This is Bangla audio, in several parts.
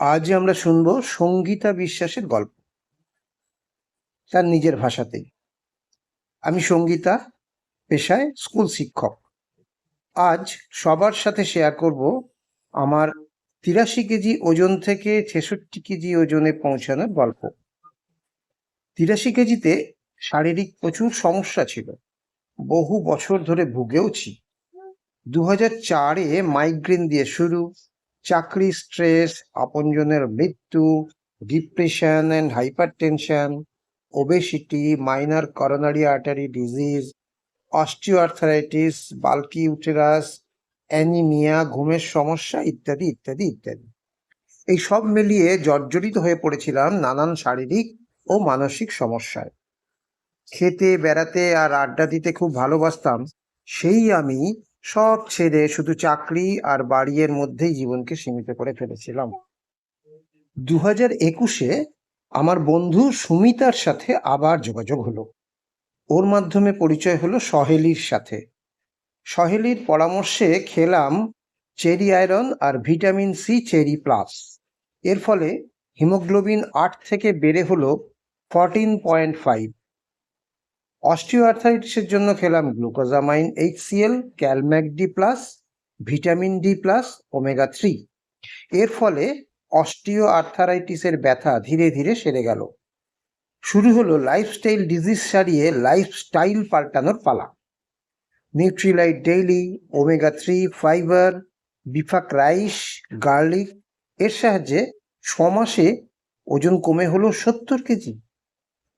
আজ আমরা শুনব সঙ্গীতা বিশ্বাসের গল্প, তার নিজের ভাষাতেই। আমি সঙ্গীতা, পেশায় স্কুল শিক্ষক। আজ সবার সাথে শেয়ার করব আমার ৮৩ কেজি ওজন থেকে ৬৬ কেজি ওজনে পৌঁছানোর গল্প। ৮৩ কেজিতে শারীরিক প্রচুর সমস্যা ছিল, বহু বছর ধরে ভুগেওছি। ২০০৪-এ মাইগ্রেন দিয়ে শুরু, চাকরি স্ট্রেস, আপনজনের মৃত্যু, depression and hypertension, obesity, minor coronary artery disease, osteoarthritis, bulky uterus, anaemia, ঘুমের সমস্যা ইত্যাদি ইত্যাদি ইত্যাদি। এই সব মিলিয়ে জর্জরিত হয়ে পড়েছিলাম নানান শারীরিক ও মানসিক সমস্যায়। খেতে, বেড়াতে আর আড্ডা দিতে খুব ভালোবাসতাম। সেই আমি সব ছেড়ে শুধু চাকরি আর বাড়ির মধ্যেই জীবনকে সীমিত করে ফেলেছিলাম। ২০২১-এ আমার বন্ধু সুমিতার সাথে আবার যোগাযোগ হলো। ওর মাধ্যমে পরিচয় হলো সহেলির সাথে। সহেলির পরামর্শে খেলাম চেরি আয়রন আর ভিটামিন সি চেরি প্লাস। এর ফলে হিমোগ্লোবিন ৮ থেকে বেড়ে হলো 14.5। অস্টিওআর্থাইটিসের জন্য খেলাম glucosamine HCl, calmag D plus, vitamin D plus, omega 3। এর ফলে অস্টিওআর্থারাইটিসের ব্যথা ধীরে ধীরে সেরে গেল। শুরু হলো লাইফস্টাইল ডিজিজ সারিয়ে লাইফস্টাইল পাল্টানোর পালা। নিউট্রিলাইট ডেইলি, ওমেগা 3, ফাইবার, বিফাক রাইস, গার্লিক এর সাহায্যে ৬ মাসে ওজন কমে হলো ৭০ কেজি।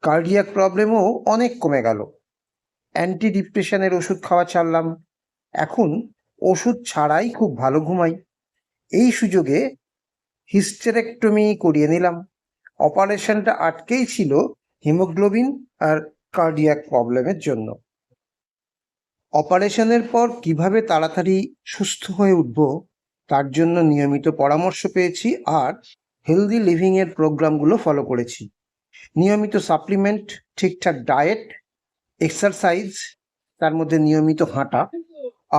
কার্ডিয়াক প্রবলেমও অনেক কমে গেল। অ্যান্টি ডিপ্রেশনের ওষুধ খাওয়া ছাড়লাম। এখন ওষুধ ছাড়াই খুব ভালো ঘুমাই। এই সুযোগে হিস্টেরেক্টমি করিয়ে নিলাম। অপারেশনটা আটকেই ছিল হিমোগ্লোবিন আর কার্ডিয়াক প্রবলেমের জন্য। অপারেশনের পর কিভাবে তাড়াতাড়ি সুস্থ হয়ে উঠব তার জন্য নিয়মিত পরামর্শ পেয়েছি আর হেলদি লিভিংয়ের প্রোগ্রামগুলো ফলো করেছি। নিয়মিত সাপ্লিমেন্ট, ঠিকঠাক ডায়েট, এক্সারসাইজ, তার মধ্যে নিয়মিত হাঁটা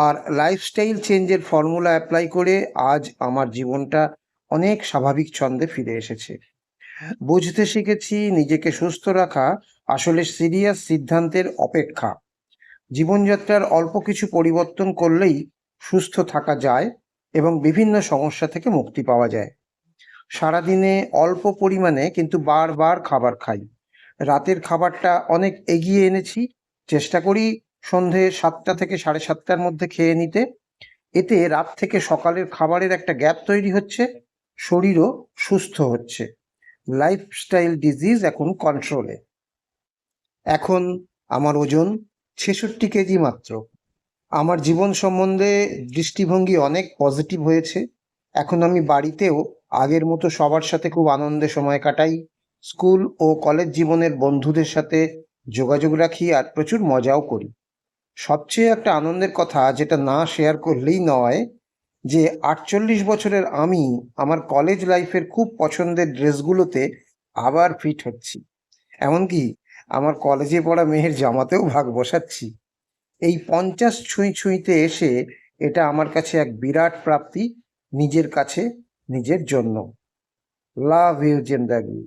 আর লাইফস্টাইল চেঞ্জের ফর্মুলা অ্যাপ্লাই করে আজ আমার জীবনটা অনেক স্বাভাবিক ছন্দে ফিরে এসেছে। বুঝতে শিখেছি নিজেকে সুস্থ রাখা আসলে সিরিয়াস সিদ্ধান্তের অপেক্ষা। জীবনযাত্রার অল্প কিছু পরিবর্তন করলেই সুস্থ থাকা যায় এবং বিভিন্ন সমস্যা থেকে মুক্তি পাওয়া যায়। সারাদিনে অল্প পরিমাণে কিন্তু বারবার খাবার খাই। রাতের খাবারটা অনেক এগিয়ে এনেছি। চেষ্টা করি সন্ধে ৭টা থেকে ৭:৩০টার মধ্যে খেয়ে নিতে। এতে রাত থেকে সকালের খাবারের একটা গ্যাপ তৈরি হচ্ছে, শরীরও সুস্থ হচ্ছে। লাইফস্টাইল ডিজিজ এখন কন্ট্রোলে। এখন আমার ওজন ৬৬ কেজি মাত্র। আমার জীবন সম্বন্ধে দৃষ্টিভঙ্গি অনেক পজিটিভ হয়েছে। এখন আমি বাড়িতেও আগের মতো সবার সাথে খুব আনন্দে সময় কাটাই। স্কুল ও কলেজ জীবনের বন্ধুদের সাথে যোগাযোগ রাখি আর প্রচুর মজাও করি। সবচেয়ে একটা আনন্দের কথা, যেটা না শেয়ার করলেই নয়, যে ৪৮ বছরের আমি আমার কলেজ লাইফের খুব পছন্দের ড্রেসগুলোতে আবার ফিট হচ্ছি। এমনকি আমার কলেজে পড়া মেয়ের জামাতেও ভাগ বসাচ্ছি। এই ৫০ ছুঁইতে এসে এটা আমার কাছে এক বিরাট প্রাপ্তি, নিজের কাছে, নিজের জন্য। Love you জিন্দাগি।